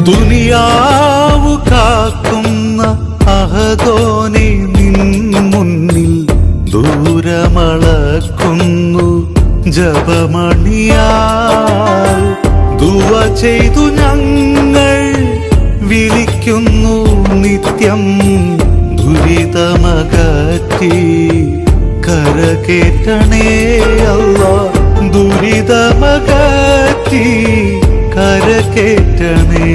ദുനിയാവു കാക്കുന്ന അഹദോനെ നിൻ മുന്നിൽ ദൂരമളക്കുന്നു ജപമണിയാൽ. ദുവ ചെയ്തു ഞങ്ങൾ വിളിക്കുന്നു നിത്യം, ദുരിതമകറ്റി കരകേറ്റണേ അല്ലാഹ്, ദുരിതമകറ്റി കരകേറ്റണേ.